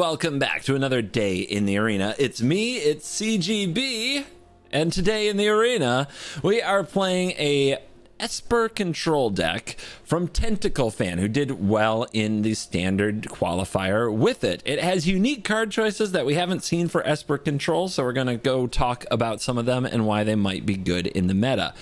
welcome back to another day in the arena. It's me, it's CGB, and today in the arena, we are playing a Esper control deck from Tentacle Fan, who did well in the standard qualifier with it. It has unique card choices that we haven't seen for Esper control, so we're gonna go talk about some of them and why they might be good in the meta.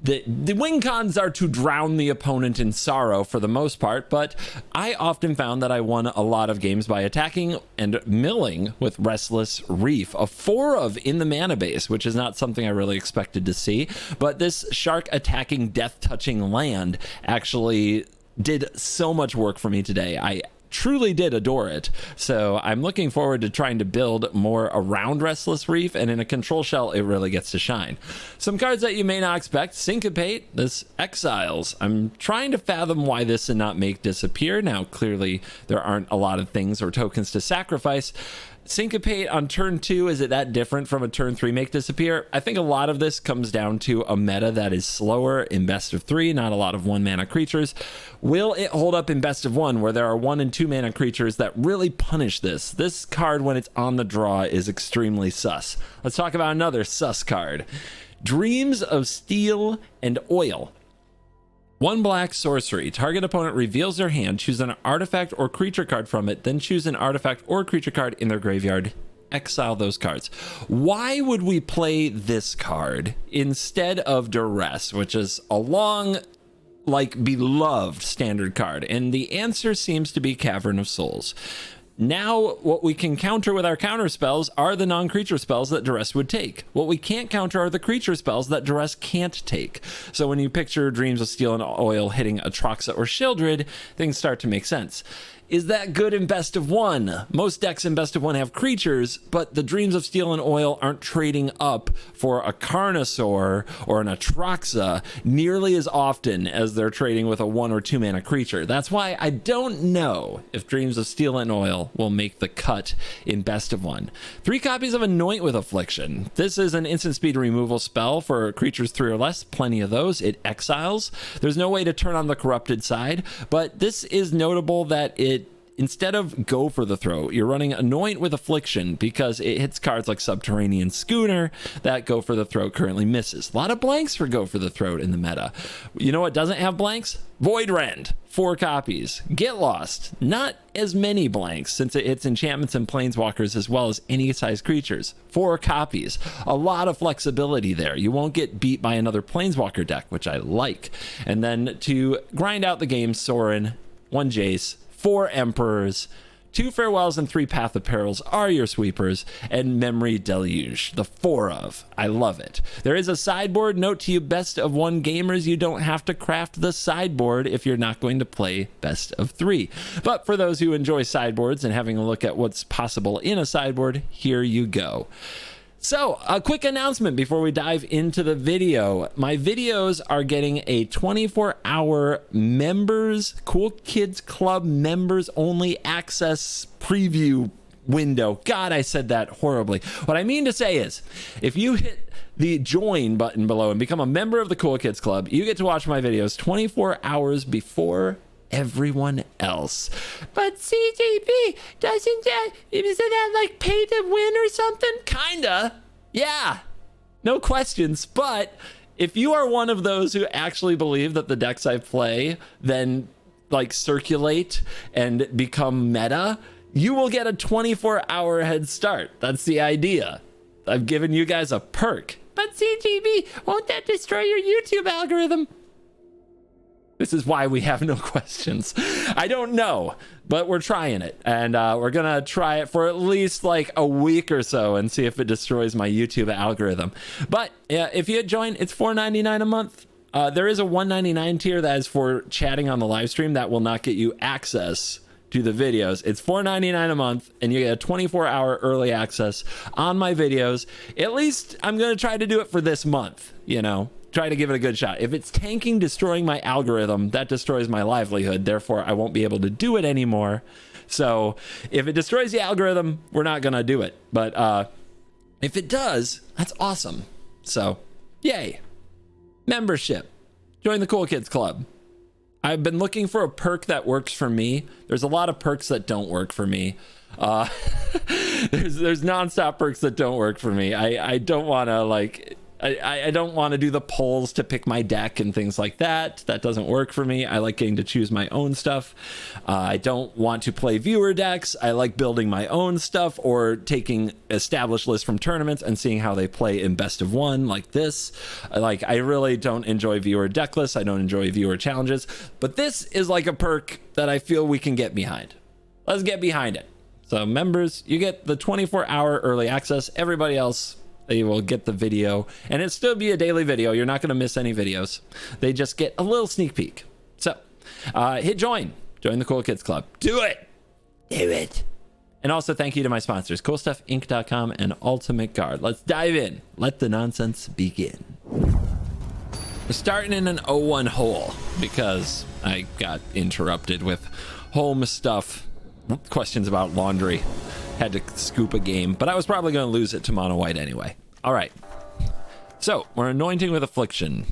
The win cons are to drown the opponent in sorrow for the most part, but I often found that I won a lot of games by attacking and milling with Restless Reef, a 4 of in the mana base, which is not something I really expected to see. But this shark attacking, death touching land actually did so much work for me today. I truly did adore it, so I'm looking forward to trying to build more around Restless Reef, and in a control shell it really gets to shine. Some cards that you may not expect: Syncopate, this Exiles. I'm trying to fathom why this did not make disappear. Now clearly there aren't a lot of things or tokens to sacrifice. Syncopate on turn 2, is it that different from a turn 3 make disappear? I think a lot of this comes down to a meta that is slower in best of 3, not a lot of 1 mana creatures. Will it hold up in best of 1, where there are 1 and 2 mana creatures that really punish this? This card, when it's on the draw, is extremely sus. Let's talk about another sus card. Dreams of Steel and Oil. 1 black sorcery. Target opponent reveals their hand, choose an artifact or creature card from it, then choose an artifact or creature card in their graveyard. Exile those cards. Why would we play this card instead of Duress, which is a long, beloved standard card? And the answer seems to be Cavern of Souls. Now, what we can counter with our counter spells are the non-creature spells that Duress would take. What we can't counter are the creature spells that Duress can't take. So when you picture Dreams of Steel and Oil hitting Atraxa or Sheoldred, things start to make sense. Is that good in best of 1? Most decks in best of 1 have creatures, but the Dreams of Steel and Oil aren't trading up for a Carnosaur or an Atraxa nearly as often as they're trading with a 1 or 2 mana creature. That's why I don't know if Dreams of Steel and Oil will make the cut in best of 1. 3 copies of Anoint with Affliction. This is an instant speed removal spell for creatures 3 or less, plenty of those. It exiles. There's no way to turn on the corrupted side, but this is notable that instead of Go for the Throat, you're running Anoint with Affliction because it hits cards like Subterranean Schooner that Go for the Throat currently misses. A lot of blanks for Go for the Throat in the meta. You know what doesn't have blanks? Void Rend, 4 copies. Get Lost, not as many blanks since it hits enchantments and planeswalkers as well as any size creatures. 4 copies. A lot of flexibility there. You won't get beat by another planeswalker deck, which I like. And then to grind out the game, Sorin, 1 Jace, 4 Emperors, 2 Farewells and 3 Path of Perils are your sweepers, and Memory Deluge, the 4 of. I love it. There is a sideboard. Note to you best of 1 gamers, you don't have to craft the sideboard if you're not going to play best of 3. But for those who enjoy sideboards and having a look at what's possible in a sideboard, here you go. So, a quick announcement before we dive into the video. My videos are getting a 24-hour members, Cool Kids Club members only access preview window. God, I said that horribly. What I mean to say is, if you hit the join button below and become a member of the Cool Kids Club, you get to watch my videos 24 hours before everyone else. But CGB, isn't that like pay to win or something? Kinda. Yeah. No questions. But if you are one of those who actually believe that the decks I play then circulate and become meta, you will get a 24-hour head start. That's the idea. I've given you guys a perk. But CGB, won't that destroy your YouTube algorithm? This is why we have no questions. I don't know, but we're trying it. And we're going to try it for at least a week or so and see if it destroys my YouTube algorithm. But if you join, it's $4.99 a month. There is a $1.99 tier that is for chatting on the live stream that will not get you access to the videos. It's $4.99 a month, and you get a 24-hour early access on my videos. At least I'm going to try to do it for this month, Try to give it a good shot. If it's tanking, destroying my algorithm, that destroys my livelihood. Therefore, I won't be able to do it anymore. So if it destroys the algorithm, we're not going to do it. But if it does, that's awesome. So, yay. Membership. Join the Cool Kids Club. I've been looking for a perk that works for me. There's a lot of perks that don't work for me. Uh, there's nonstop perks that don't work for me. I don't want to like. I don't want to do the polls to pick my deck and things like that. That doesn't work for me. I like getting to choose my own stuff. I don't want to play viewer decks. I like building my own stuff or taking established lists from tournaments and seeing how they play in best of one like this. I really don't enjoy viewer deck lists. I don't enjoy viewer challenges. But this is like a perk that I feel we can get behind. Let's get behind it. So members, you get the 24-hour early access. Everybody else, you will get the video, and it'll still be a daily video. You're not going to miss any videos. They just get a little sneak peek. So hit join the Cool Kids Club. Do it. And also thank you to my sponsors, coolstuffinc.com and Ultimate Guard. Let's dive in. Let the nonsense begin. We're starting in an 0-1 hole because I got interrupted with home stuff, questions about laundry. Had to scoop a game, but I was probably going to lose it to mono white anyway. All right. So we're anointing with affliction,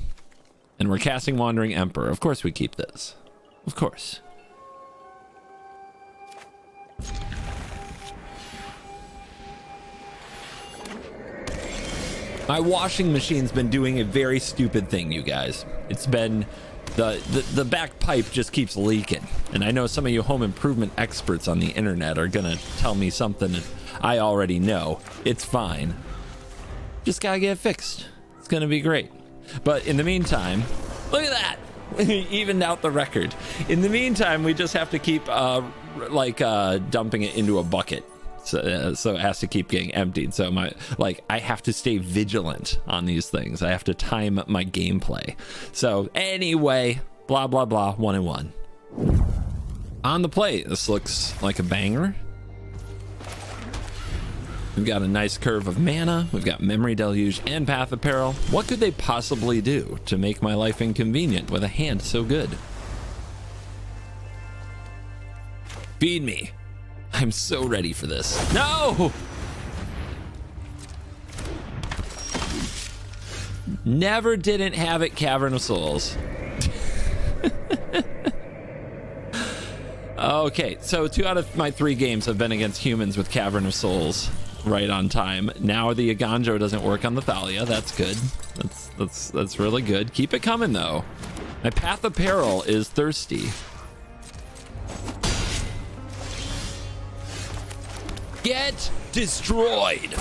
and we're casting Wandering Emperor. Of course we keep this. Of course. My washing machine's been doing a very stupid thing, you guys. It's been the back pipe just keeps leaking, and I know some of you home improvement experts on the internet are gonna tell me something I already know. It's fine, just gotta get it fixed. It's gonna be great. But in the meantime, look at that. Evened out the record. In the meantime, we just have to keep dumping it into a bucket, so it has to keep getting emptied. So I have to stay vigilant on these things. I have to time my gameplay. So anyway, blah blah blah, 1-1 on the plate. This looks like a banger. We've got a nice curve of mana. We've got Memory Deluge and Path of Peril. What could they possibly do to make my life inconvenient with a hand so good? Feed me. I'm so ready for this. No! Never didn't have it, Cavern of Souls. Okay, so 2 out of my 3 games have been against humans with Cavern of Souls right on time. Now the Aganjo doesn't work on the Thalia. That's good. That's really good. Keep it coming though. My Path of Peril is thirsty. Get destroyed.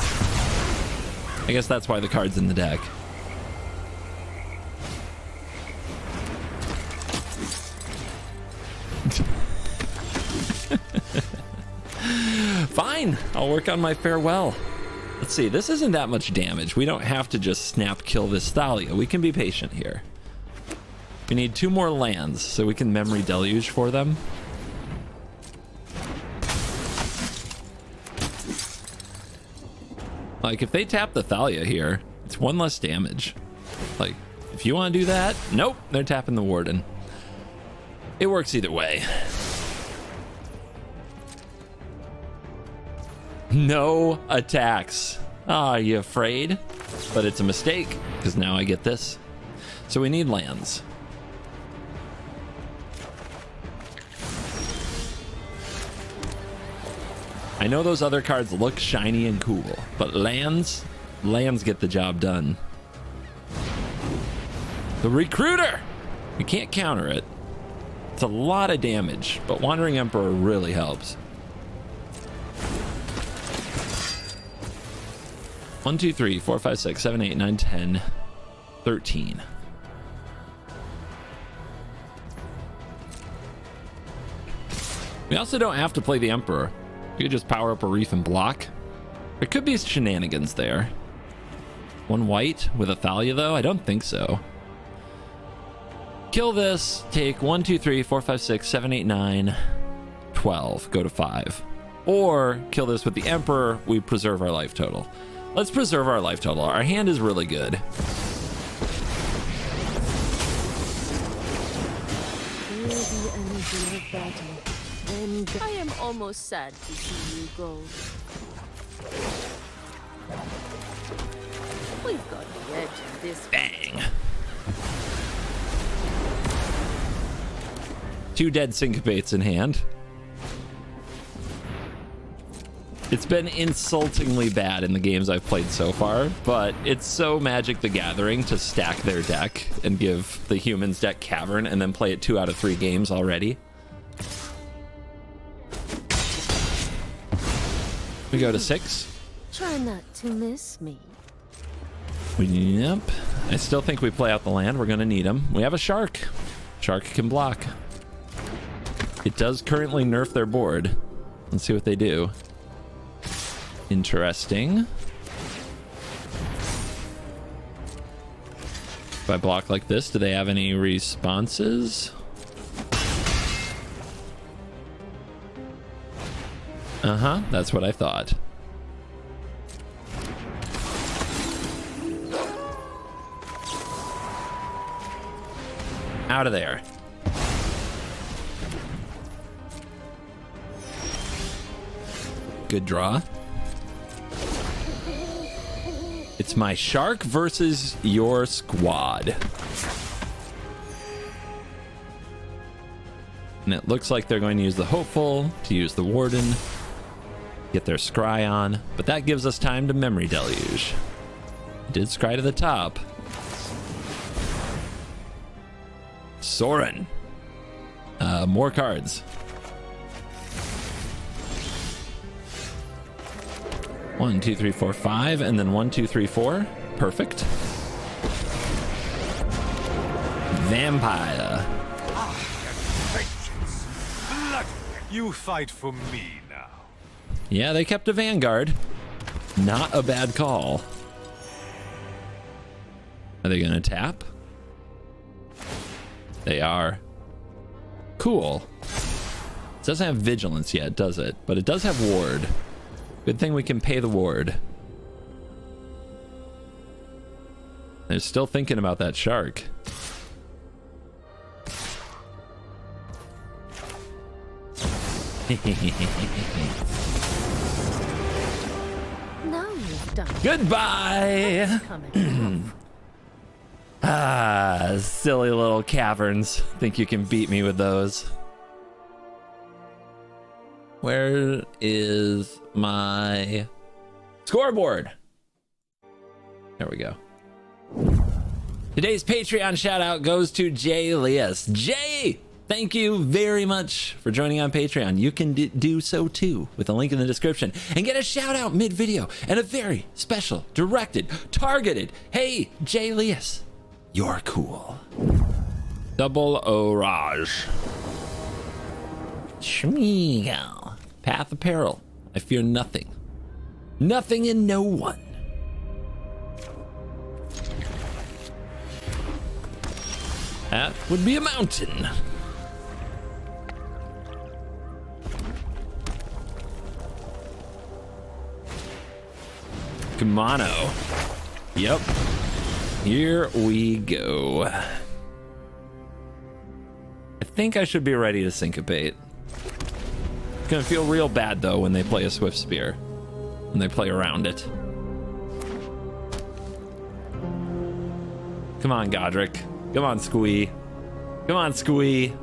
I guess that's why the card's in the deck. Fine, I'll work on my farewell. Let's see, this isn't that much damage. We don't have to just snap kill this Thalia. We can be patient here. We need 2 more lands so we can Memory Deluge for them. Like, if they tap the Thalia here, it's 1 less damage. Like, if you want to do that, nope, they're tapping the Warden. It works either way. No attacks. Ah, are you afraid? But it's a mistake, because now I get this. So we need lands. I know those other cards look shiny and cool, but lands get the job done. The Recruiter! We can't counter it. It's a lot of damage, but Wandering Emperor really helps. 1, 2, 3, 4, 5, 6, 7, 8, 9, 10, 13. We also don't have to play the Emperor. You could just power up a Reef and block. There could be shenanigans there. 1 white with a Thalia though? I don't think so. Kill this, take 1, 2, 3, 4, 5, 6, 7, 8, 9, 12, go to 5. Or kill this with the Emperor, we preserve our life total. Let's preserve our life total. Our hand is really good. I am almost sad to see you go. We've got the edge in this. Bang. 2 dead syncopates in hand. It's been insultingly bad in the games I've played so far, but it's so Magic the Gathering to stack their deck and give the humans deck Cavern and then play it 2 out of 3 games already. We go to 6. Try not to miss me. Yep. I still think we play out the land. We're going to need them. We have a Shark. Shark can block. It does currently nerf their board. Let's see what they do. Interesting. If I block like this, do they have any responses? Uh-huh, that's what I thought. Out of there. Good draw. It's my Shark versus your squad. And it looks like they're going to use the Hopeful to use the Warden, get their Scry on, but that gives us time to Memory Deluge. Did Scry to the top. Soren. More cards. 1, 2, 3, 4, 5, and then 1, 2, 3, 4. Perfect. Vampire. Vengeance. Blood. You fight for me now. Yeah, they kept a Vanguard. Not a bad call. Are they gonna tap? They are. Cool. It doesn't have Vigilance yet, does it? But it does have Ward. Good thing we can pay the Ward. They're still thinking about that Shark. Now you've done it. Goodbye! Coming Ah, silly little caverns. Think you can beat me with those. Where is my scoreboard? There we go. Today's Patreon shout out goes to Jay Leas. Jay, thank you very much for joining on Patreon. You can do so too with a link in the description and get a shout out mid video and a very special, directed, targeted, hey, Jay Leas, you're cool. Double O Raj. Shmeagle. Path of Peril. I fear nothing. Nothing and no one. That would be a mountain. Kamano. Yep. Here we go. I think I should be ready to syncopate. It's gonna feel real bad though when they play a Swift Spear. When they play around it. Come on, Godric. Come on, Squee. Come on, Squee.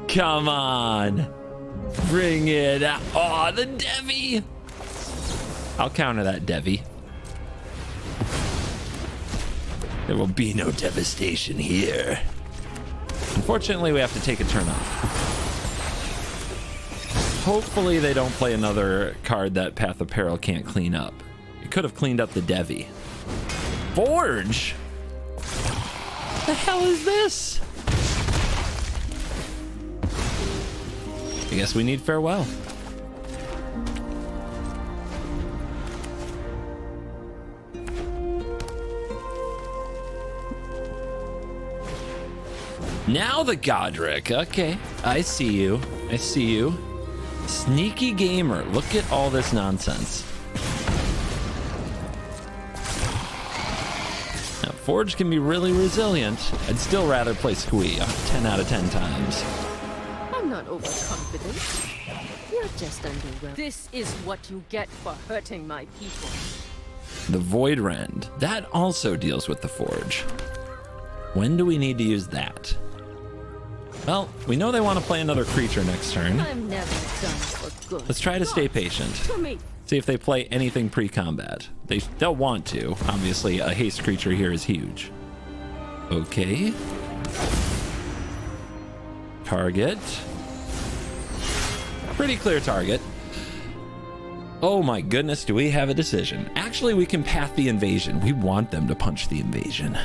Come on. Bring it out. Oh, the Devi. I'll counter that Devi. There will be no devastation here. Unfortunately, we have to take a turn off. Hopefully they don't play another card that Path of Peril can't clean up. It could have cleaned up the Devi. Forge? The hell is this? I guess we need Farewell. Now the Godric. Okay, I see you. I see you. Sneaky gamer. Look at all this nonsense. Now, Forge can be really resilient. I'd still rather play Squee 10 out of 10 times. I'm not overconfident. You're just underwhelmed. This is what you get for hurting my people. The Void Rend. That also deals with the Forge. When do we need to use that? Well, we know they want to play another creature next turn. I'm never done for good. Let's try to stay patient. To me. See if they play anything pre-combat. They'll want to. Obviously, a haste creature here is huge. Okay. Target. Pretty clear target. Oh my goodness, do we have a decision? Actually, we can path the invasion. We want them to punch the invasion.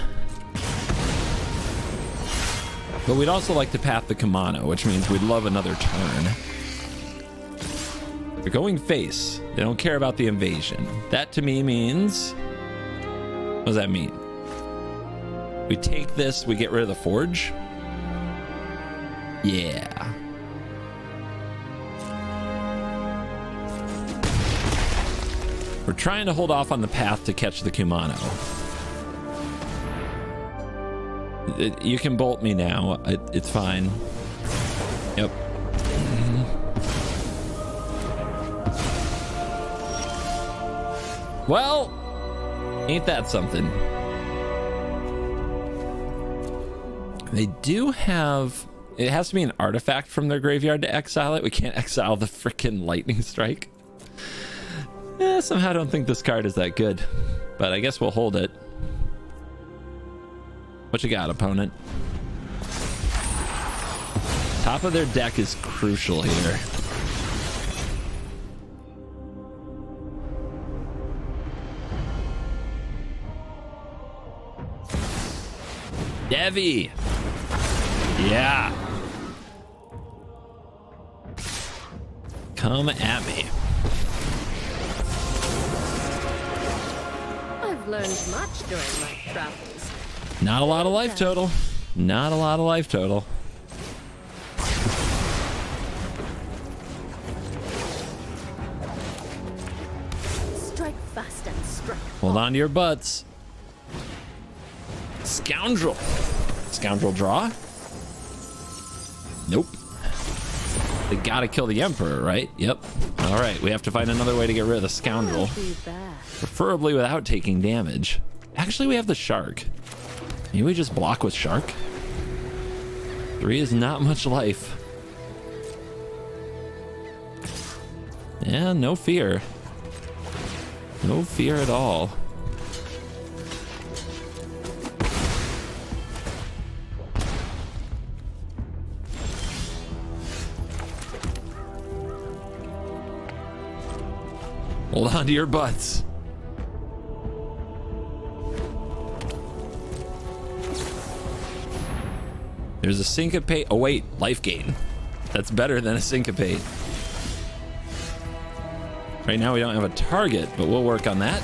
But we'd also like to path the Kamano, which means we'd love another turn. They're going face. They don't care about the invasion. That to me means... What does that mean? We take this, we get rid of the forge? Yeah. We're trying to hold off on the path to catch the Kumano. You can bolt me now. It's fine. Yep. Well, ain't that something? They do have... It has to be an artifact from their graveyard to exile it. We can't exile the frickin' lightning strike. Somehow I don't think this card is that good. But I guess we'll hold it. What you got, opponent? Top of their deck is crucial here. Devi! Yeah! Come at me. I've learned much during my travels. Not a lot of life total. Not a lot of life total. Strike fast and strike. Hold on to your butts. Scoundrel. Scoundrel draw? Nope. They gotta kill the Emperor, right? Yep. All right, we have to find another way to get rid of the Scoundrel. Preferably without taking damage. Actually, we have the Shark. Maybe we just block with Shark? 3 is not much life. Yeah, no fear. No fear at all. Hold on to your butts. There's a syncopate. Oh wait, life gain. That's better than a syncopate. Right now we don't have a target, but we'll work on that.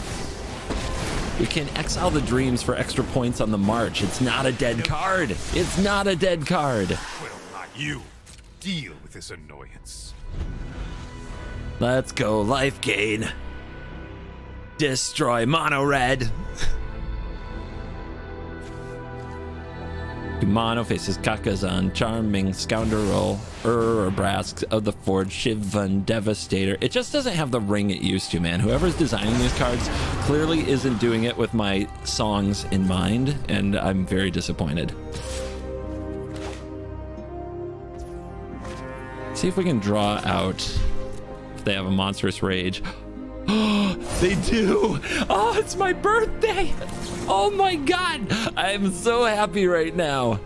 We can exile the dreams for extra points on the march. It's not a dead card. It's not a dead card. Well, not you. Deal with this annoyance. Let's go life gain. Destroy mono red. Mono faces Kakazan, Charming, Scoundrel, or Brask of the Forge, Shivan, Devastator. It just doesn't have the ring it used to, man. Whoever's designing these cards clearly isn't doing it with my songs in mind, and I'm very disappointed. See if we can draw out if they have a monstrous rage. Oh, they do. Oh, it's my birthday. Oh my God. I'm so happy right now.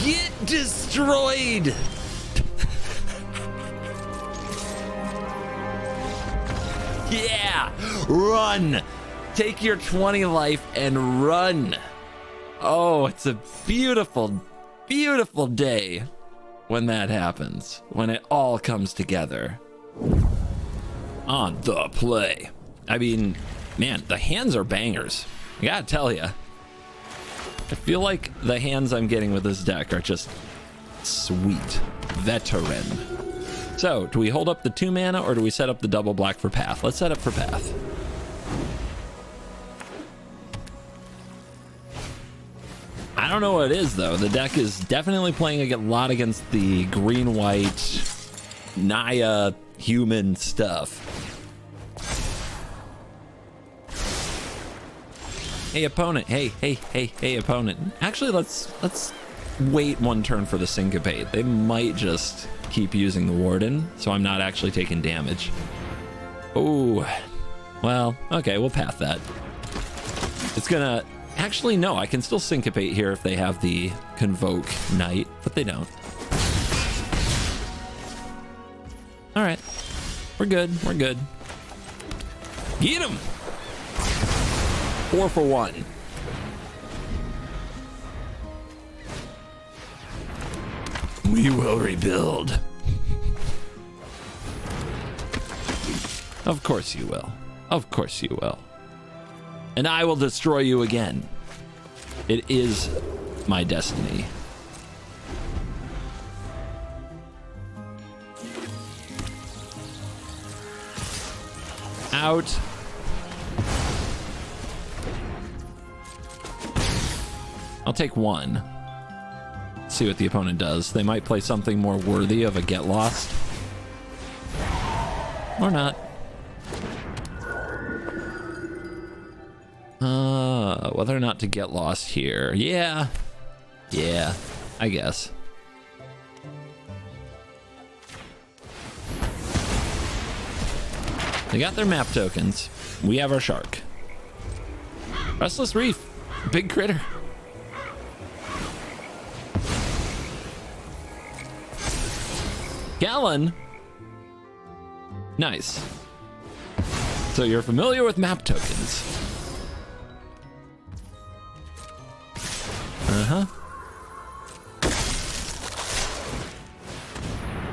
Get destroyed. Yeah, run. Take your 20 life and run. Oh, it's a beautiful, beautiful day when that happens, when it all comes together. On the play. I mean, man, the hands are bangers. I gotta tell you. I feel like the hands I'm getting with this deck are just sweet. Veteran. So, do we hold up the 2 mana or do we set up the double black for path? Let's set up for path. I don't know what it is though. The deck is definitely playing a lot against the green-white Naya human stuff. Hey, opponent. Hey, opponent. Actually, let's wait one turn for the syncopate. They might just keep using the warden, so I'm not actually taking damage. Oh, well, okay, we'll path that. It's gonna... Actually, no, I can still syncopate here if they have the Convoke Knight, but they don't. All right, we're good, we're good. Get him! 4 for 1. We will rebuild. Of course you will. Of course you will. And I will destroy you again. It is my destiny. Out. I'll take 1. See what the opponent does. They might play something more worthy of a get lost. Or not. Whether or not to get lost here. Yeah, I guess. They got their map tokens. We have our shark. Restless Reef. Big critter. Gallon. Nice. So you're familiar with map tokens.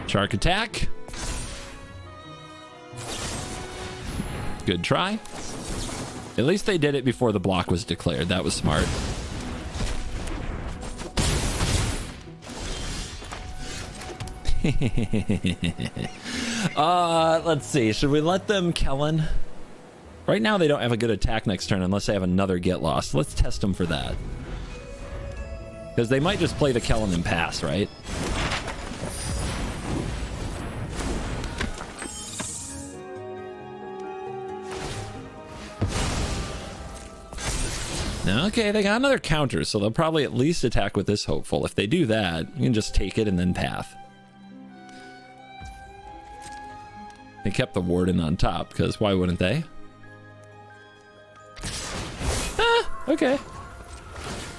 Shark attack. Good try. At least they did it before the block was declared. That was smart. Let's see. Should we let them Kellen? Right now they don't have a good attack next turn unless they have another get lost. Let's test them for that. Because they might just play the Kellen and pass, right? Okay, they got another counter, so they'll probably at least attack with this hopeful. If they do that, you can just take it and then path. They kept the warden on top, because why wouldn't they? Okay.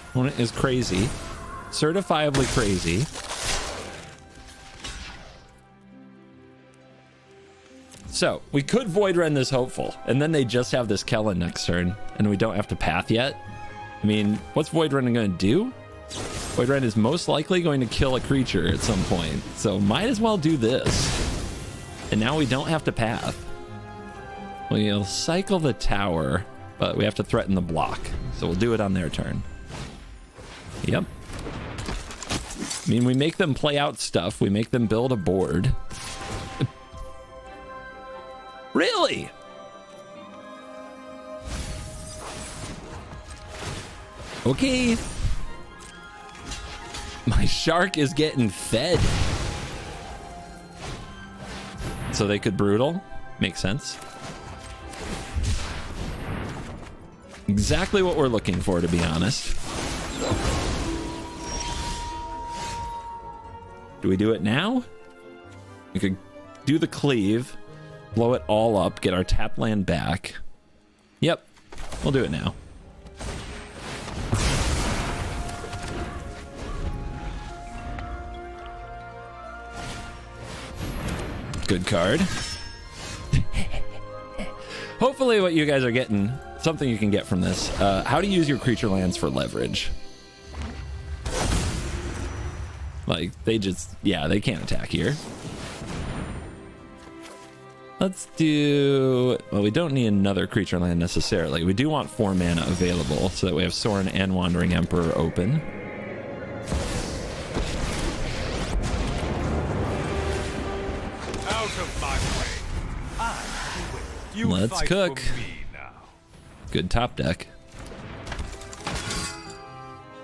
Opponent is crazy. Certifiably crazy. So, we could Void Rend this hopeful, and then they just have this Kellen next turn, and we don't have to path yet. I mean, what's Void Rend going to do? Void Rend is most likely going to kill a creature at some point, so might as well do this. And now we don't have to path. We'll cycle the tower, but we have to threaten the block, so we'll do it on their turn. Yep. I mean, we make them play out stuff. We make them build a board. Really? Okay. My shark is getting fed. So they could brutal. Makes sense. Exactly what we're looking for, to be honest. Do we do it now? We could do the cleave, blow it all up, get our tap land back. Yep, we'll do it now. Good card. Hopefully what you guys are getting, something you can get from this. How to use your creature lands for leverage. Like, they just, yeah, they can't attack here. Let's do, well, we don't need another creature land necessarily. We do want 4 mana available so that we have Sorin and Wandering Emperor open. Out of my way. You Let's fight cook. for me now. Good top deck.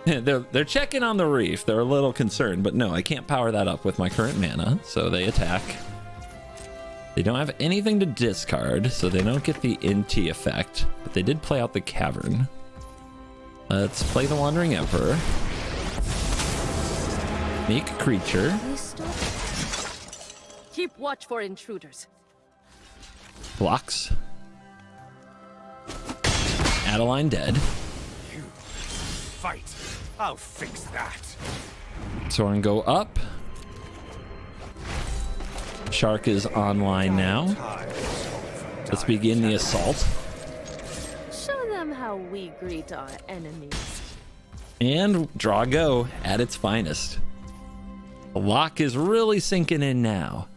They're checking on the reef. They're a little concerned, but no, I can't power that up with my current mana, so they attack. They don't have anything to discard, so they don't get the NT effect, but they did play out the cavern. Let's play the Wandering Emperor. Make a creature. Keep watch for intruders. Blocks. Adeline dead. You fight. I'll fix that. Soren go up. Shark is online now. Let's begin the assault. Show them how we greet our enemies. And draw go at its finest. The lock is really sinking in now.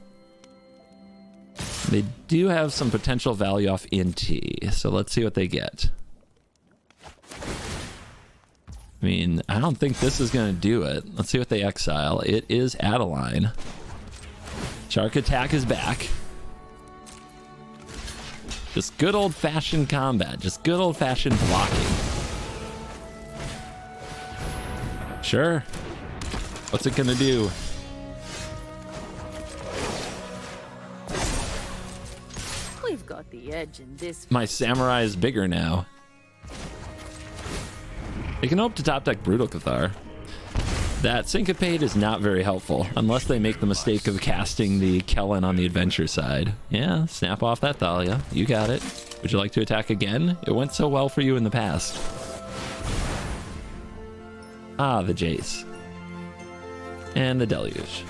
They do have some potential value off NT, so let's see what they get. I mean, I don't think this is going to do it. Let's see what they exile. It is Adeline. Shark attack is back. Just good old-fashioned combat. Just good old-fashioned blocking. Sure. What's it going to do? We've got the edge in this. My samurai is bigger now. You can hope to top deck Brutal Cathar. That Syncopate is not very helpful unless they make the mistake of casting the Kellen on the adventure side. Yeah, snap off that Thalia. You got it. Would you like to attack again? It went so well for you in the past. Ah, the Jace. And the Deluge.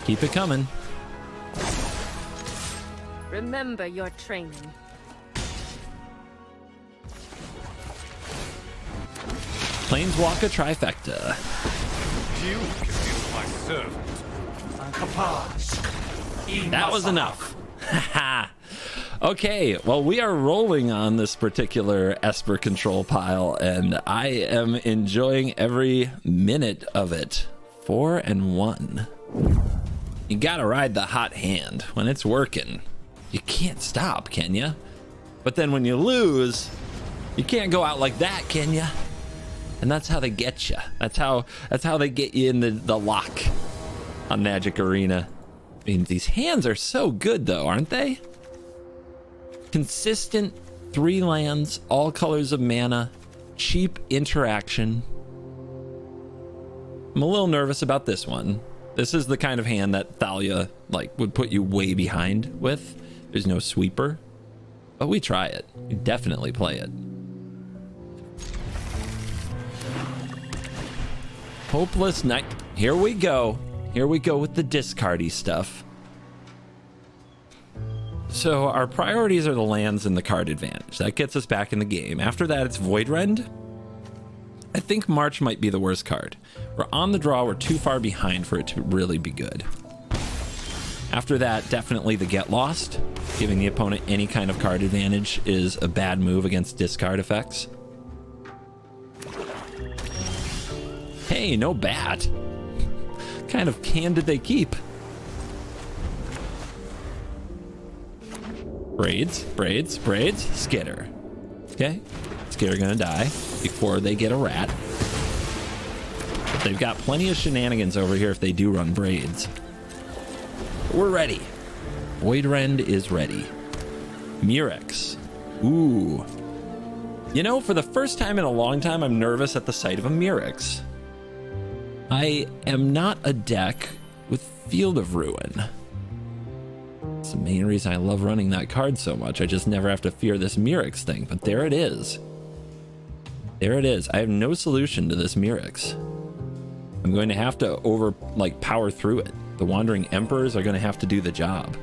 Keep it coming. Remember your training. Planeswalker trifecta. You can be my servant. That was enough. Okay, well, we are rolling on this particular Esper control pile, and I am enjoying every minute of it. 4-1. You gotta ride the hot hand when it's working. You can't stop, can ya? But then when you lose, you can't go out like that, can ya? And that's how they get you. That's how they get you in the lock on Magic Arena. I mean, these hands are so good, though, aren't they? Consistent 3 lands, all colors of mana, cheap interaction. I'm a little nervous about this one. This is the kind of hand that Thalia would put you way behind with. There's no sweeper, but we try it. We definitely play it. Hopeless Night. Here we go. Here we go with the discardy stuff. So our priorities are the lands and the card advantage. That gets us back in the game. After that, it's Voidrend. I think March might be the worst card. We're on the draw. We're too far behind for it to really be good. After that, definitely the Get Lost. Giving the opponent any kind of card advantage is a bad move against discard effects. Hey, no bat. What kind of can did they keep? Braids, Skitter. Okay, Skitter gonna die before they get a rat. But they've got plenty of shenanigans over here if they do run braids. We're ready. Voidrend is ready. Murex. Ooh. You know, for the first time in a long time, I'm nervous at the sight of a Murex. I am not a deck with Field of Ruin. It's the main reason I love running that card so much. I just never have to fear this Murex thing, but there it is. There it is. I have no solution to this Murex. I'm going to have to power through it. The Wandering Emperors are going to have to do the job.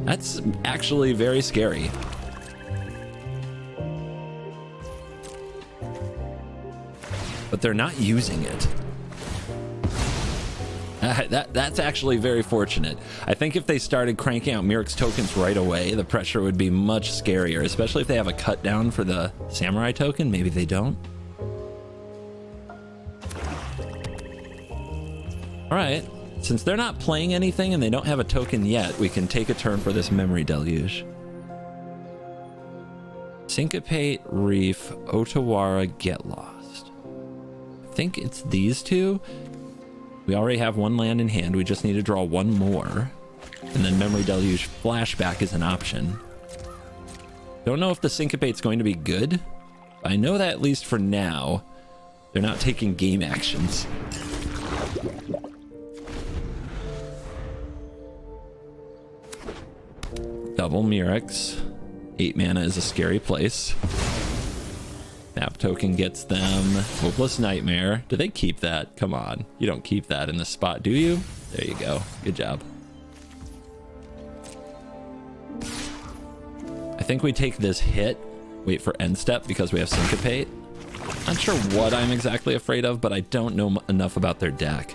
That's actually very scary. But they're not using it. That's actually very fortunate. I think if they started cranking out Murex tokens right away, the pressure would be much scarier, especially if they have a cut down for the Samurai token. Maybe they don't. All right, since they're not playing anything and they don't have a token yet, we can take a turn for this Memory Deluge. Syncopate, Reef, Otawara, Get Lost. I think it's these two. We already have one land in hand. We just need to draw one more. And then Memory Deluge Flashback is an option. Don't know if the Syncopate's going to be good. I know that at least for now, they're not taking game actions. Double Murex. 8 mana is a scary place. Map token gets them. Hopeless Nightmare. Do they keep that? Come on. You don't keep that in this spot, do you? There you go. Good job. I think we take this hit. Wait for end step because we have Syncopate. Not sure what I'm exactly afraid of, but I don't know enough about their deck.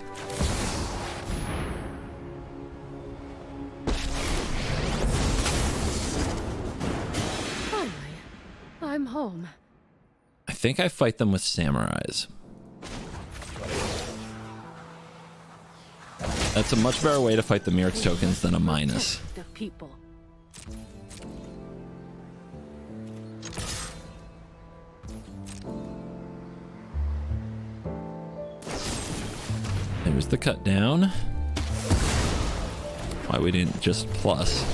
Finally, I'm home. I think I fight them with Samurais. That's a much better way to fight the Murex tokens than a minus. The people. There's the cut down. Why we didn't just plus.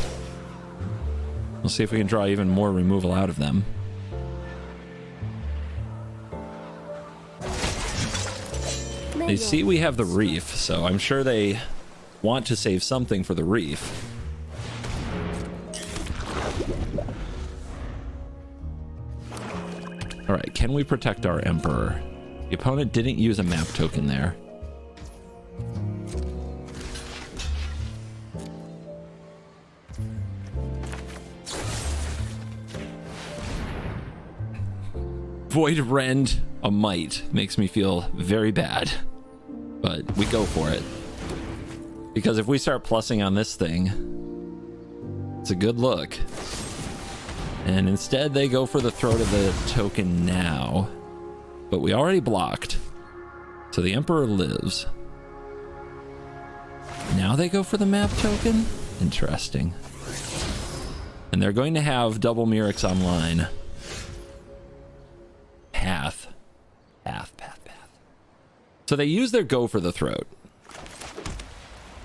We'll see if we can draw even more removal out of them. They see we have the reef, so I'm sure they want to save something for the reef. All right, can we protect our Emperor? The opponent didn't use a map token there. Void Rend a Might makes me feel very bad, but we go for it. Because if we start plussing on this thing, it's a good look. And instead they go for the throat of the token now, but we already blocked. So the Emperor lives. Now they go for the map token? Interesting. And they're going to have double Murex online. Path. So they use their go for the throat.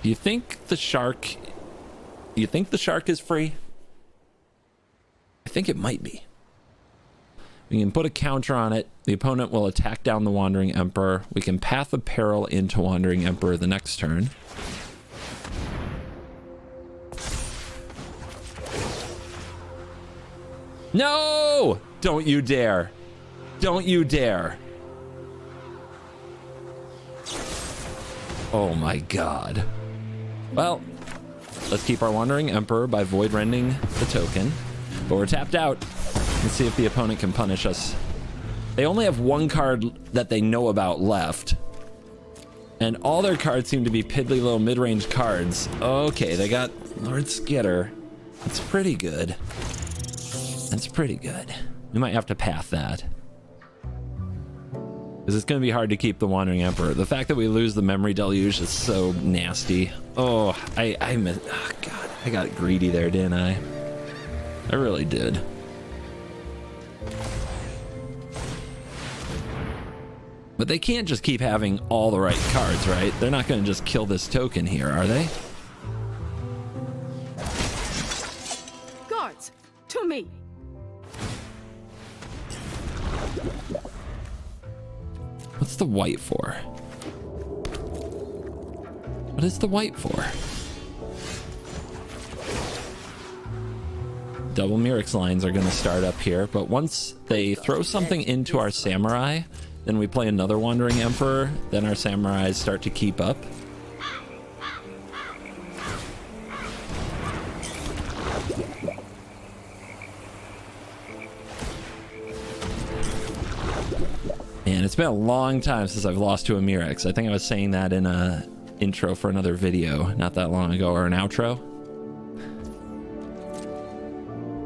Do you think the shark is free? I think it might be. We can put a counter on it. The opponent will attack down the Wandering Emperor. We can Path of Peril into Wandering Emperor the next turn. No! Don't you dare. Don't you dare. Oh my god. Well, let's keep our Wandering Emperor by Void Rending the token. But we're tapped out. Let's see if the opponent can punish us. They only have one card that they know about left. And all their cards seem to be piddly little mid-range cards. Okay, they got Lord Skitter. That's pretty good. That's pretty good. We might have to path that. Because it's going to be hard to keep the Wandering Emperor. The fact that we lose the Memory Deluge is so nasty. Oh, oh God, I got greedy there, didn't I? I really did. But they can't just keep having all the right cards, right? They're not going to just kill this token here, are they? Guards, to me. What's the white for? What is the white for? Double Murex lines are going to start up here, but once they throw something into our Samurai, then we play another Wandering Emperor, then our Samurais start to keep up. Man, it's been a long time since I've lost to a Murex. I think I was saying that in a intro for another video not that long ago, or an outro.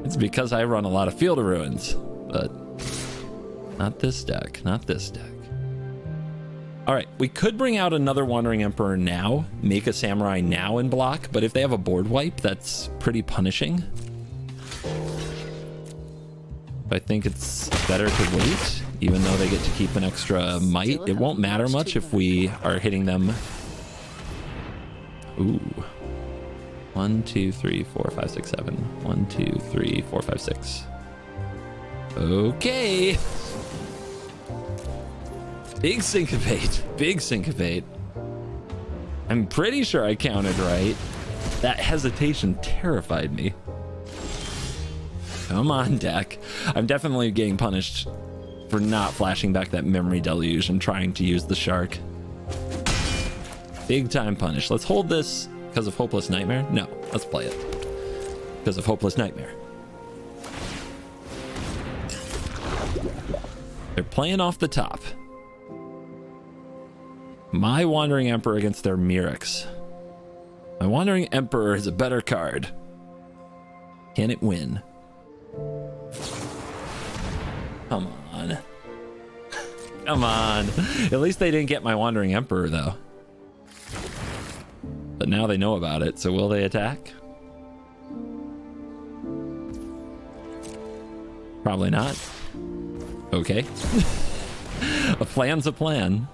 It's because I run a lot of Field of Ruins, but not this deck, not this deck. All right, we could bring out another Wandering Emperor now, make a Samurai now and block, but if they have a board wipe, that's pretty punishing. I think it's better to wait, even though they get to keep an extra might. It won't matter much if we are hitting them. Ooh. 1, 2, 3, 4, 5, 6, 7. 1, 2, 3, 4, 5, 6. Okay. Big syncopate. Big syncopate. I'm pretty sure I counted right. That hesitation terrified me. Come on, deck. I'm definitely getting punished for not flashing back that memory deluge and trying to use the shark. Big time punish. Let's hold this because of Hopeless Nightmare. No, let's play it because of Hopeless Nightmare. They're playing off the top. My Wandering Emperor against their Mirrex. My Wandering Emperor is a better card. Can it win? Come on. Come on. At least they didn't get my Wandering Emperor, though. But now they know about it, so will they attack? Probably not. Okay. A plan's a plan.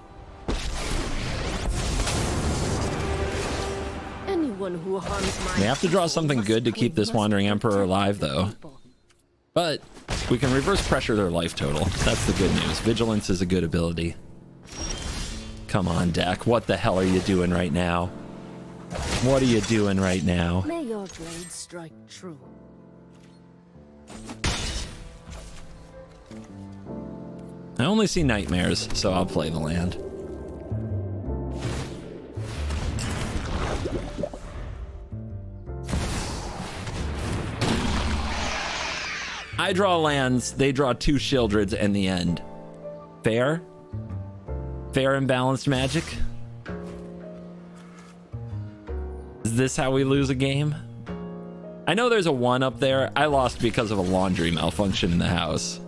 Anyone who harms my They have to draw something good to keep this Wandering Emperor alive, though. But we can reverse pressure their life total. That's the good news. Vigilance is a good ability. Come on, deck. What the hell are you doing right now? What are you doing right now? May your blade strike true. I only see nightmares, so I'll play the land. I draw lands, they draw 2 Shieldreds in the end. Fair? Fair and balanced Magic? Is this how we lose a game? I know there's a 1 up there. I lost because of a laundry malfunction in the house.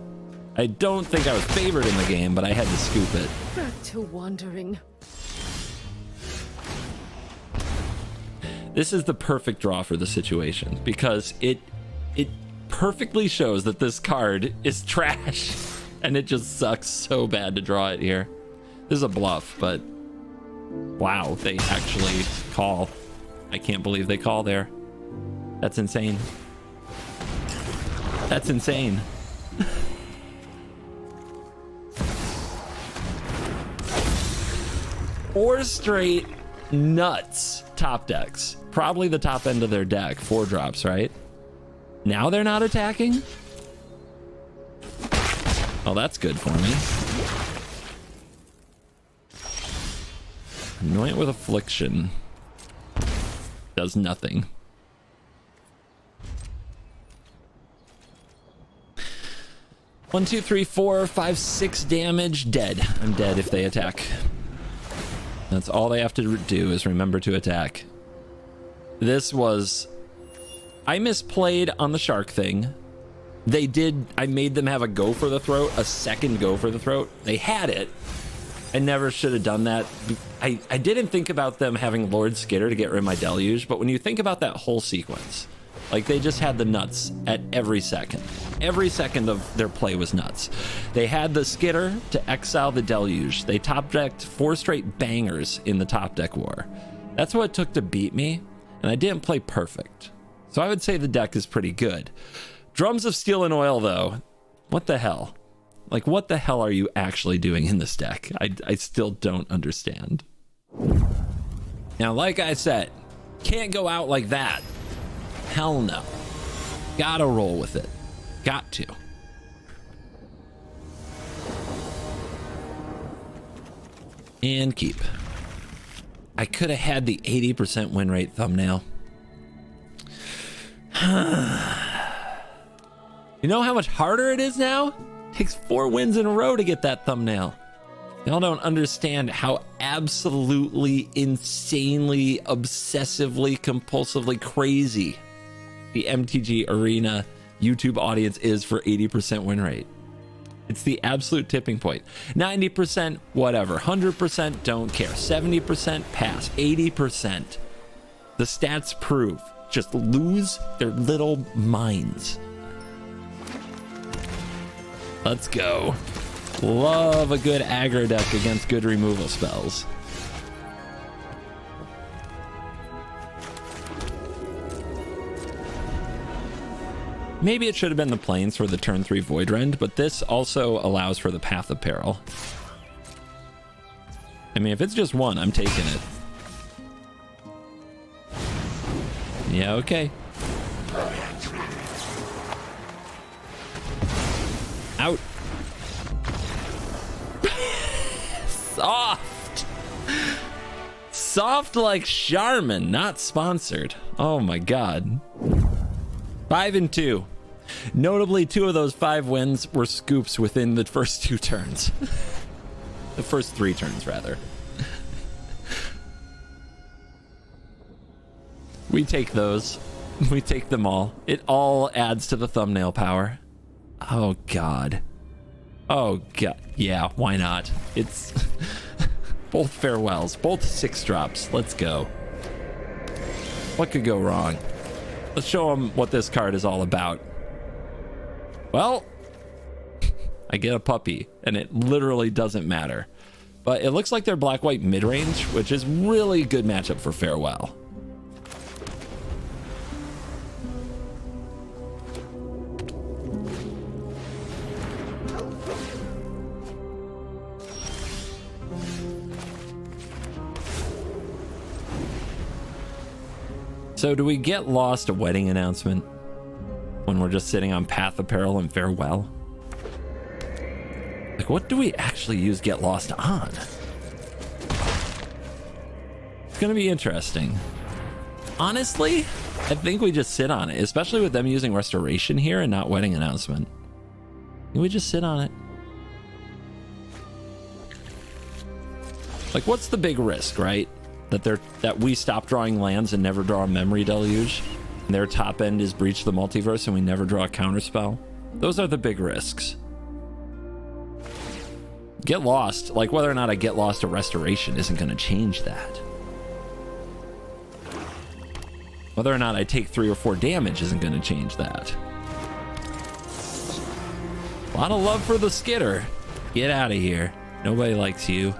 I don't think I was favored in the game, but I had to scoop it. Back to wandering. This is the perfect draw for the situation because it perfectly shows that this card is trash and it just sucks so bad to draw it here. This is a bluff, but wow, they actually call. I can't believe they call there. That's insane. That's insane. Four straight nuts top decks. Probably the top end of their deck. 4 drops, right? Now they're not attacking? Oh, that's good for me. Anoint with Affliction. Does nothing. One, 2, 3, 4, 5, 6 damage. Dead. I'm dead if they attack. That's all they have to do is remember to attack. This was... I misplayed on the shark thing. They did... I made them have a go for the throat, a second go for the throat. They had it. I never should have done that. I didn't think about them having Lord Skitter to get rid of my Deluge, but when you think about that whole sequence, like they just had the nuts at every second. Every second of their play was nuts. They had the Skitter to exile the Deluge. They top decked 4 straight bangers in the top deck war. That's what it took to beat me, and I didn't play perfect. So I would say the deck is pretty good. Drums of Steel and Oil, though, what the hell? Like, what the hell are you actually doing in this deck? I still don't understand. Now, like I said, can't go out like that. Hell no. Gotta roll with it. Got to. And keep. I could have had the 80% win rate thumbnail. You know how much harder it is now? It takes 4 wins in a row to get that thumbnail. Y'all don't understand how absolutely, insanely, obsessively, compulsively crazy the MTG Arena YouTube audience is for 80% win rate. It's the absolute tipping point. 90%, whatever. 100%, don't care. 70%, pass. 80%. The stats prove. Just lose their little minds. Let's go. Love a good aggro deck against good removal spells. Maybe it should have been the Plains for the turn 3 Void Rend, but this also allows for the Path of Peril. I mean, if it's just one, I'm taking it. Yeah, okay. Out. Soft. Soft like Charmin, not sponsored. Oh my god. 5 and 2. Notably, 2 of those 5 wins were scoops within the first 2 turns. The first 3 turns, rather. We take those. We take them all. It all adds to the thumbnail power. Oh, God. Oh, God. Yeah, why not? It's both farewells, both 6 drops. Let's go. What could go wrong? Let's show them what this card is all about. Well, I get a puppy, and it literally doesn't matter. But it looks like they're black-white mid-range, which is really good matchup for Farewell. So do we get lost a wedding announcement when we're just sitting on Path of Peril and Farewell? Like, what do we actually use Get Lost on? It's gonna be interesting. Honestly, I think we just sit on it, especially with them using Restoration here and not Wedding Announcement. We just sit on it. Like, what's the big risk, right? That we stop drawing lands and never draw a Memory Deluge. And their top end is Breach the Multiverse and we never draw a counterspell. Those are the big risks. Get Lost, like whether or not I get lost a Restoration isn't going to change that. Whether or not I take 3 or 4 damage isn't going to change that. A lot of love for the Skitter. Get out of here. Nobody likes you.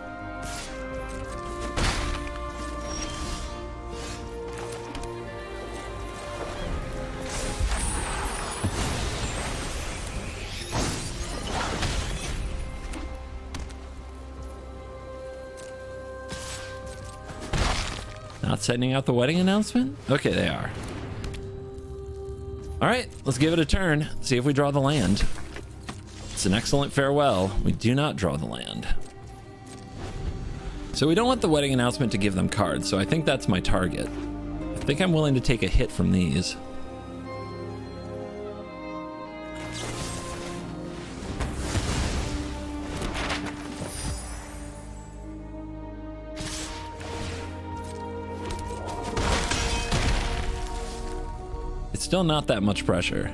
Not sending out the wedding announcement? Okay, they are. All right, let's give it a turn. See if we draw the land. It's an excellent farewell. We do not draw the land. So we don't want the wedding announcement to give them cards, so I think that's my target. I think I'm willing to take a hit from these. Still not that much pressure.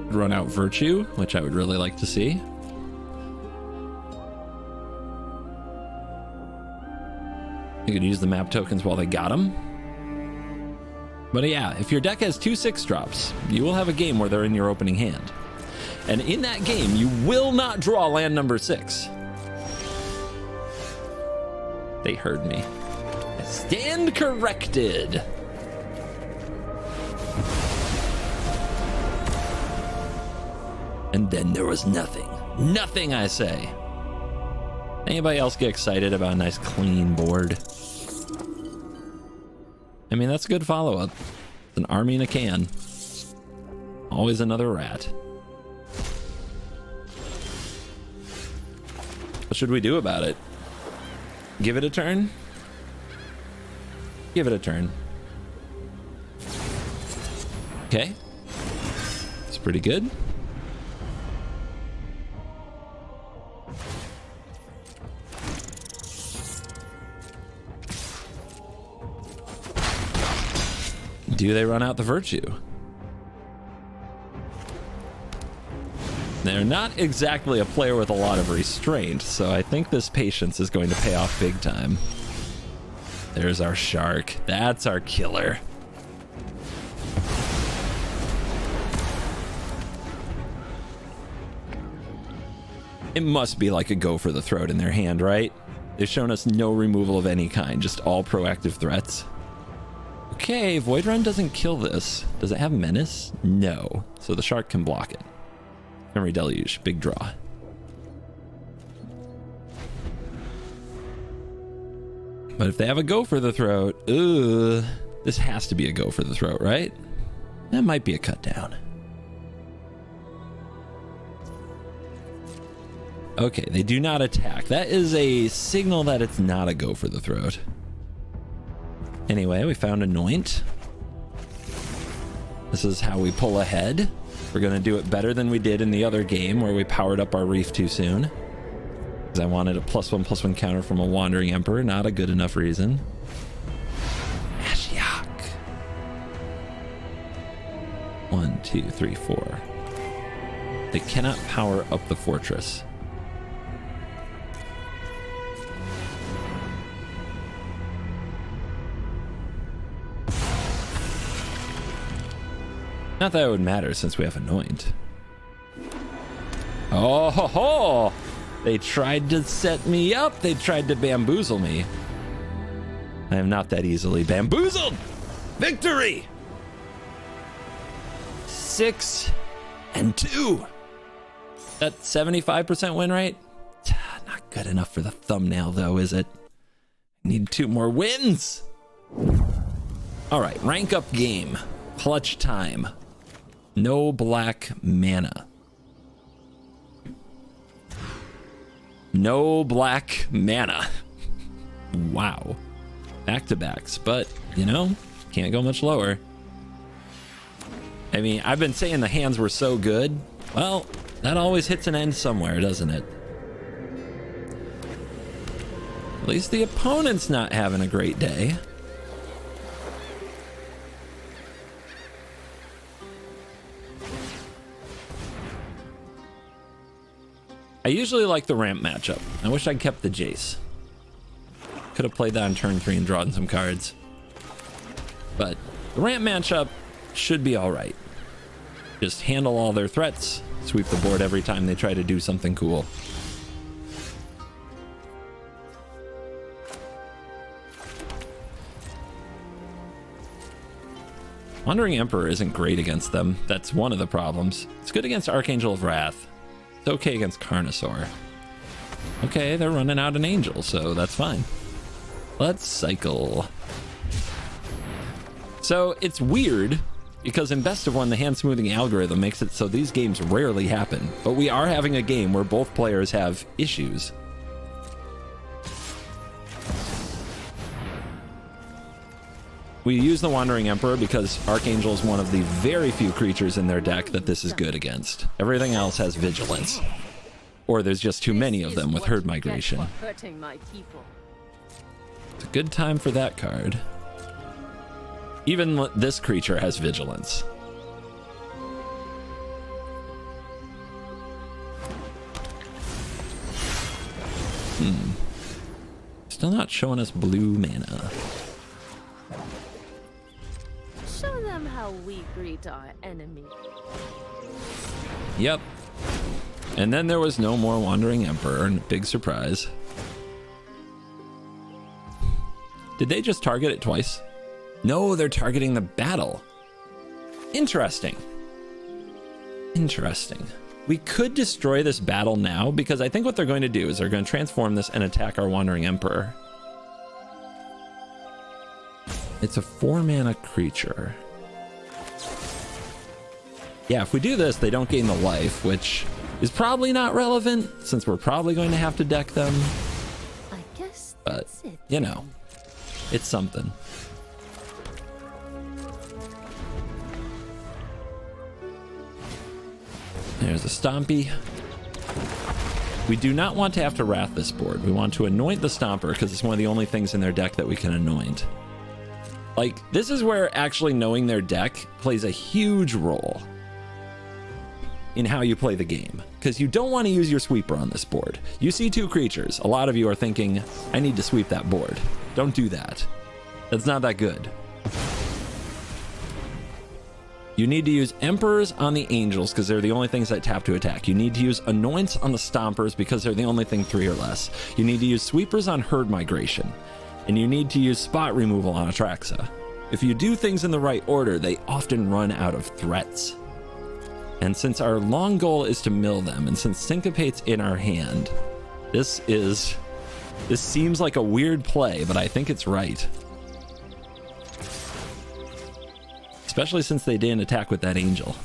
Run out Virtue, which I would really like to see. You could use the map tokens while they got them. But yeah, if your deck has 2 6-drops, you will have a game where they're in your opening hand. And in that game, you will not draw land number 6. They heard me. I stand corrected. And then there was nothing. Nothing, I say. Anybody else get excited about a nice clean board? I mean, that's a good follow-up. It's an army in a can. Always another rat. What should we do about it? Give it a turn? Give it a turn. Okay. It's pretty good. Do they run out the Virtue? They're not exactly a player with a lot of restraint, so I think this patience is going to pay off big time. There's our shark. That's our killer. It must be like a go for the throat in their hand, right? They've shown us no removal of any kind, just all proactive threats. Okay, Void Run doesn't kill this. Does it have Menace? No. So the shark can block it. Memory Deluge, big draw. But if they have a go for the throat, this has to be a go for the throat, right? That might be a cut down. Okay, they do not attack. That is a signal that it's not a go for the throat. Anyway, we found Anoint. This is how we pull ahead. We're going to do it better than we did in the other game where we powered up our Reef too soon. Because I wanted a +1/+1 counter from a Wandering Emperor. Not a good enough reason. Ashiok. 1, 2, 3, 4. They cannot power up the fortress. Not that it would matter since we have Anoint. Oh ho ho! They tried to set me up. They tried to bamboozle me. I am not that easily bamboozled. Victory! 6 and 2. That 75% win rate? Not good enough for the thumbnail though, is it? Need 2 more wins. All right, rank up game. Clutch time. No black mana. No black mana. Wow. Back-to-backs, but, you know, can't go much lower. I mean, I've been saying the hands were so good. Well, that always hits an end somewhere, doesn't it? At least the opponent's not having a great day. I usually like the ramp matchup. I wish I'd kept the Jace. Could have played that on turn 3 and drawn some cards. But the ramp matchup should be all right. Just handle all their threats, sweep the board every time they try to do something cool. Wandering Emperor isn't great against them. That's one of the problems. It's good against Archangel of Wrath. It's okay against Carnosaur. Okay, they're running out an angel, so that's fine. Let's cycle. So it's weird because in Best of 1, the hand smoothing algorithm makes it so these games rarely happen, but we are having a game where both players have issues. We use the Wandering Emperor because Archangel is one of the very few creatures in their deck that this is good against. Everything else has Vigilance. Or there's just too many of them with Herd Migration. It's a good time for that card. Even this creature has Vigilance. Still not showing us blue mana. Show them how we greet our enemy. Yep. And then there was no more Wandering Emperor, and big surprise. Did they just target it twice? No, they're targeting the battle. Interesting. Interesting. We could destroy this battle now because I think what they're going to do is they're going to transform this and attack our Wandering Emperor. It's a 4-mana creature. Yeah, if we do this, they don't gain the life, which is probably not relevant since we're probably going to have to deck them. I guess But, that's it. you know, it's something. There's a Stompy. We do not want to have to Wrath this board. We want to anoint the Stomper because it's one of the only things in their deck that we can anoint. Like, this is where actually knowing their deck plays a huge role in how you play the game. Because you don't want to use your sweeper on this board. You see 2 creatures. A lot of you are thinking, I need to sweep that board. Don't do that. That's not that good. You need to use Emperors on the Angels because they're the only things that tap to attack. You need to use Anoints on the Stompers because they're the only thing 3 or less. You need to use Sweepers on Herd Migration. And you need to use Spot Removal on Atraxa. If you do things in the right order, they often run out of threats. And since our long goal is to mill them, and since Syncopate's in our hand, this seems like a weird play, but I think it's right. Especially since they didn't attack with that angel.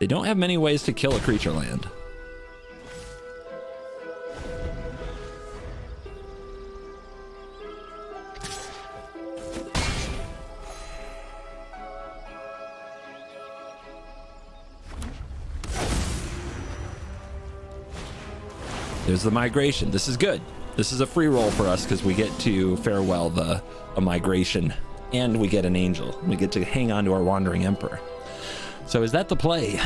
They don't have many ways to kill a creature land. There's the migration. This is good. This is a free roll for us because we get to farewell a migration, and we get an angel. We get to hang on to our Wandering Emperor. So is that the play?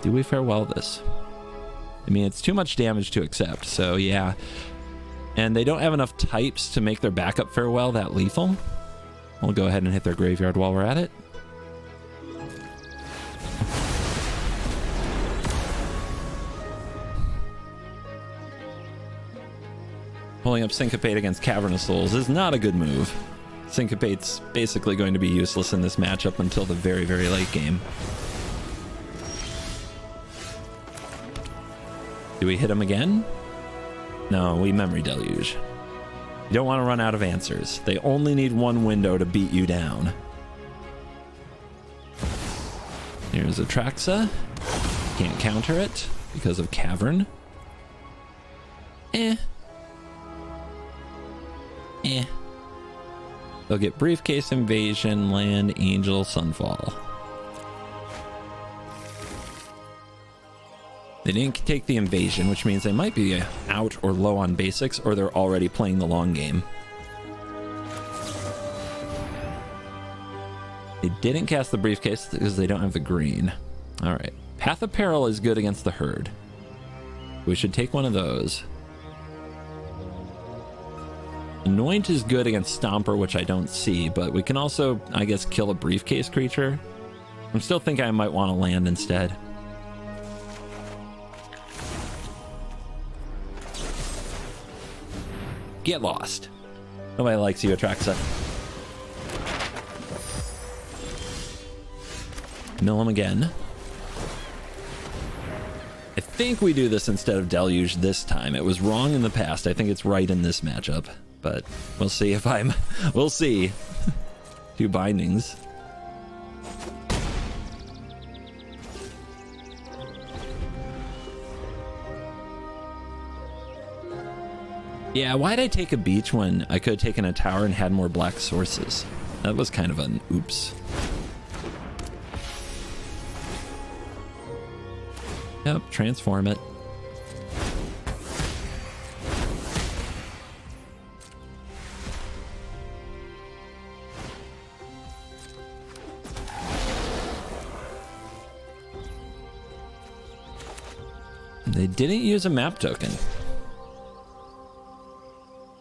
Do we farewell this? I mean, it's too much damage to accept, so yeah. And they don't have enough types to make their backup farewell that lethal. We'll go ahead and hit their graveyard while we're at it. Pulling up Syncopate against Cavernous Souls is not a good move. Syncopate's basically going to be useless in this matchup until the very, very late game. Do we hit him again? No, we Memory Deluge. You don't want to run out of answers. They only need one window to beat you down. Here's Atraxa. Can't counter it because of Cavern. They'll get Briefcase, Invasion, Land, Angel, Sunfall. They didn't take the Invasion, which means they might be out or low on basics, or they're already playing the long game. They didn't cast the Briefcase because they don't have the green. Alright. Path of Peril is good against the Herd. We should take one of those. Anoint is good against Stomper, which I don't see, but we can also, I guess, kill a Briefcase creature. I'm still thinking I might want to land instead. Get lost. Nobody likes you, Atraxa. Mill him again. I think we do this instead of Deluge this time. It was wrong in the past. I think it's right in this matchup. But we'll see if we'll see. 2 bindings. Yeah, why'd I take a beach when I could have taken a tower and had more black sources? That was kind of an oops. Yep, transform it. They didn't use a map token.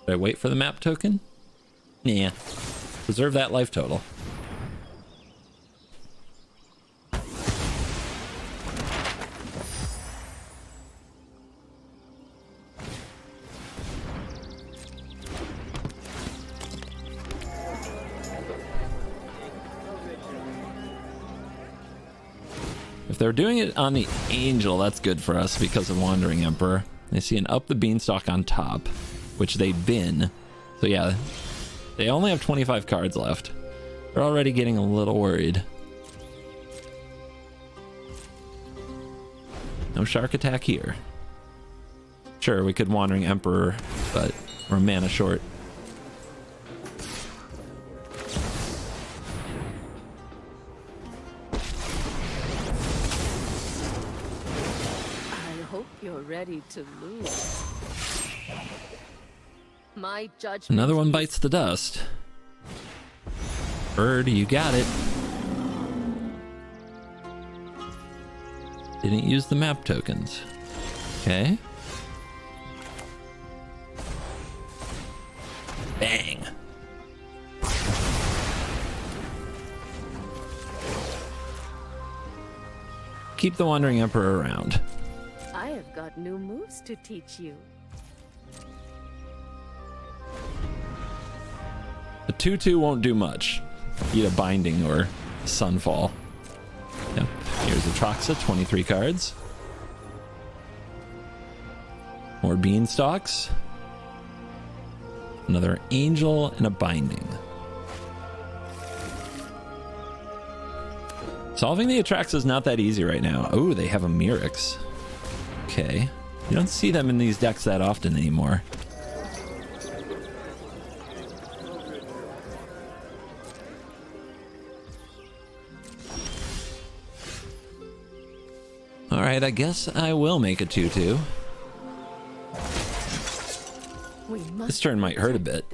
Should I wait for the map token? Yeah. Preserve that life total. If they're doing it on the Angel, that's good for us because of Wandering Emperor. They see an Up the Beanstalk on top, which they bin. So yeah, they only have 25 cards left. They're already getting a little worried. No Shark Attack here. Sure, we could Wandering Emperor, but we're mana short. You're ready to lose. My judgment. Another one bites the dust. Bird, you got it. Didn't use the map tokens. Okay. Bang. Keep the Wandering Emperor around. I have got new moves to teach you. A 2/2 won't do much. Eat a Binding or Sunfall. Yep. Here's Atroxa, 23 cards. More Beanstalks. Another Angel and a Binding. Solving the Atraxa is not that easy right now. Oh, they have a Mirrex. Okay. You don't see them in these decks that often anymore. Alright, I guess I will make a 2/2. This turn might hurt a bit.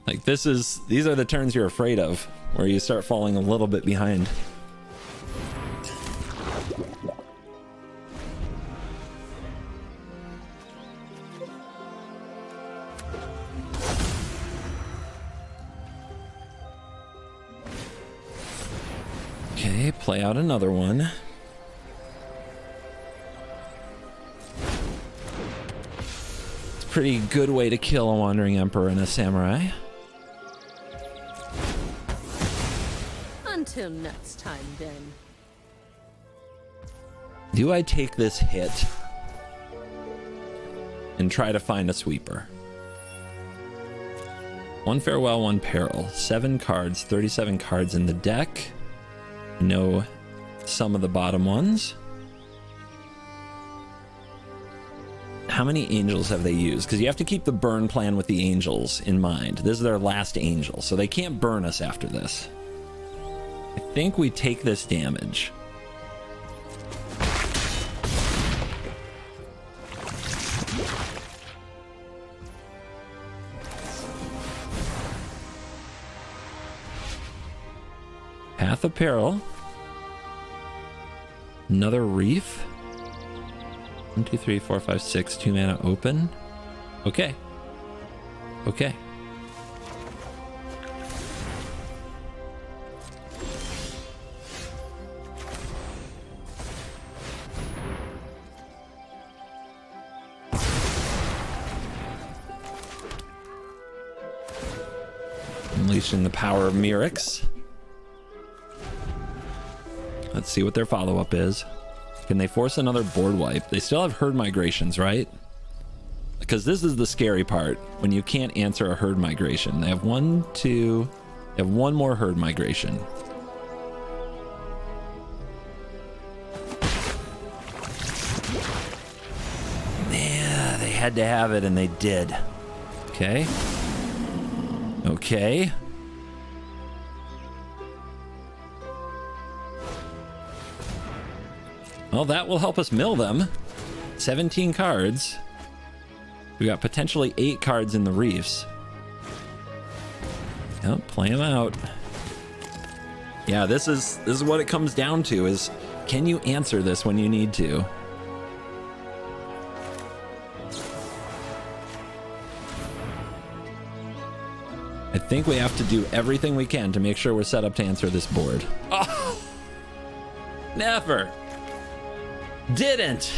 Like these are the turns you're afraid of, where you start falling a little bit behind. Okay, play out another one. It's a pretty good way to kill a Wandering Emperor and a Samurai. Until next time, then. Do I take this hit and try to find a sweeper? One Farewell, one Peril. 7 cards, 37 cards in the deck. Know some of the bottom ones. How many angels have they used? Because you have to keep the burn plan with the angels in mind. This is their last angel, so they can't burn us after this. I think we take this damage. Path of Peril. Another Reef. 1, 2, 3, 4, 5, 6. 2 mana open. Okay. Okay. Unleashing the power of Mirrex. Let's see what their follow-up is. Can they force another board wipe? They still have herd migrations, right? Because this is the scary part, when you can't answer a herd migration. They have 1, 2... They have 1 more herd migration. Yeah, they had to have it, and they did. Okay. Okay. Well, that will help us mill them. 17 cards. We got potentially 8 cards in the Reefs. Yep, play them out. Yeah, this is what it comes down to, is can you answer this when you need to? I think we have to do everything we can to make sure we're set up to answer this board. Oh! Never! Didn't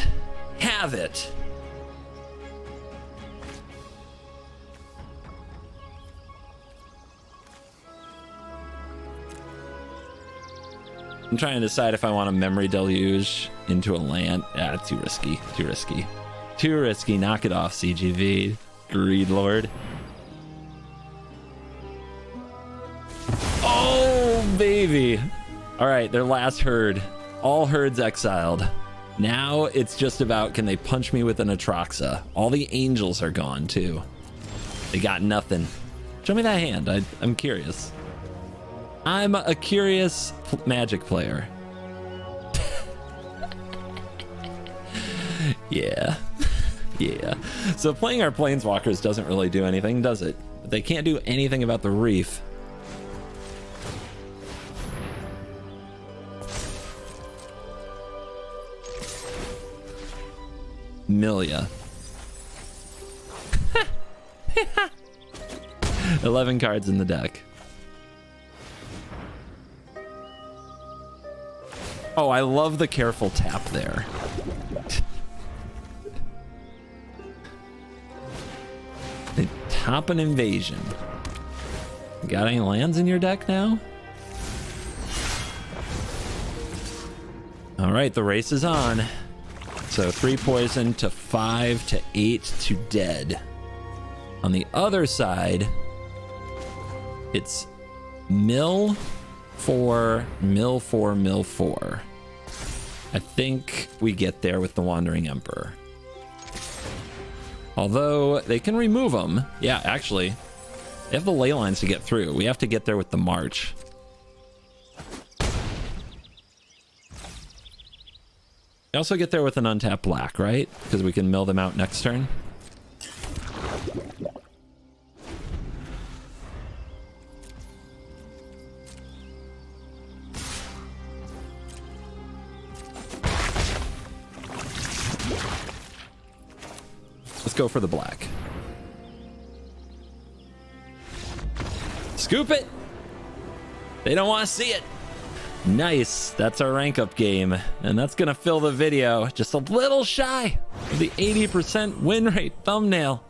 have it. I'm trying to decide if I want a Memory Deluge into a land. Ah, too risky. Too risky. Too risky. Knock it off, CGV. Greed Lord. Oh, baby. All right, their last herd. All herds exiled. Now it's just about, can they punch me with an Atroxa? All the angels are gone, too. They got nothing. Show me that hand. I'm curious. I'm a curious Magic player. Yeah. Yeah. So playing our Planeswalkers doesn't really do anything, does it? But they can't do anything about the Reef. Milia. 11 cards in the deck. Oh, I love the careful tap there. They top an invasion. Got any lands in your deck now? All right, the race is on. So 3 poison to 5 to 8 to dead. On the other side, it's mill 4, mill 4, mill 4. I think we get there with the Wandering Emperor. Although they can remove them. Yeah, actually, they have the ley lines to get through. We have to get there with the March. We also get there with an untapped black, right? Because we can mill them out next turn. Let's go for the black. Scoop it! They don't want to see it. Nice, that's our rank up game. And that's gonna fill the video just a little shy of the 80% win rate thumbnail.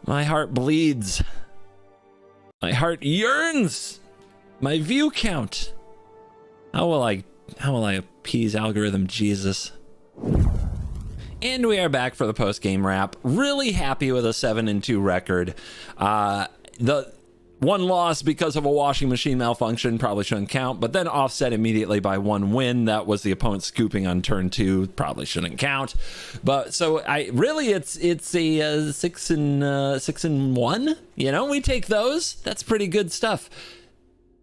My heart bleeds. My heart yearns. My view count. How will I appease algorithm Jesus? And we are back for the post-game wrap. Really happy with a 7-2 record. The one loss because of a washing machine malfunction probably shouldn't count, but then offset immediately by 1 win. That was the opponent scooping on turn 2. Probably shouldn't count. But so it's a 6-1. You know, we take those. That's pretty good stuff.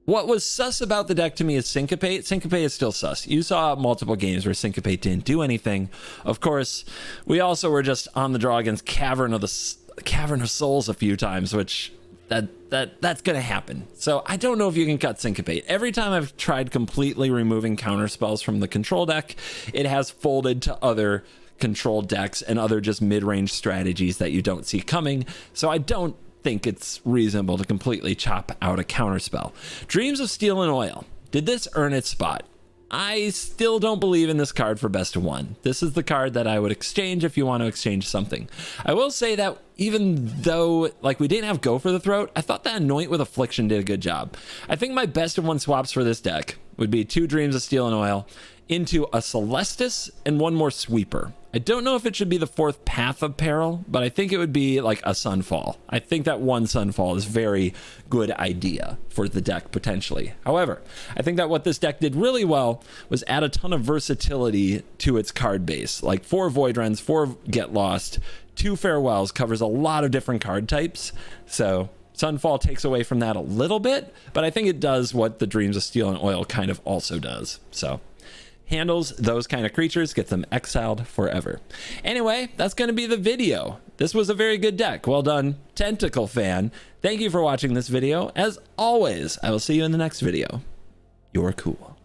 What was sus about the deck to me is Syncopate. Syncopate is still sus. You saw multiple games where Syncopate didn't do anything. Of course, we also were just on the draw against Cavern of Souls a few times, which that's gonna happen. So I don't know if you can cut Syncopate. Every time I've tried completely removing counter spells from the control deck, it has folded to other control decks and other just mid-range strategies that you don't see coming. So I don't think it's reasonable to completely chop out a counterspell. Dreams of Steel and Oil. Did this earn its spot? I still don't believe in this card for best of 1. This is the card that I would exchange if you want to exchange something. I will say that even though like we didn't have Go for the Throat, I thought that Anoint with Affliction did a good job. I think my best of 1 swaps for this deck would be 2 Dreams of Steel and Oil into a Celestis and 1 more Sweeper. I don't know if it should be the 4th Path of Peril, but I think it would be like a Sunfall. I think that 1 Sunfall is a very good idea for the deck potentially. However, I think that what this deck did really well was add a ton of versatility to its card base. Like 4 Voidrens, 4 Get Lost, 2 Farewells covers a lot of different card types. So Sunfall takes away from that a little bit, but I think it does what the Dreams of Steel and Oil kind of also does. So handles those kind of creatures, gets them exiled forever. Anyway, that's going to be the video. This was a very good deck. Well done, Tentacle fan. Thank you for watching this video. As always, I will see you in the next video. You're cool.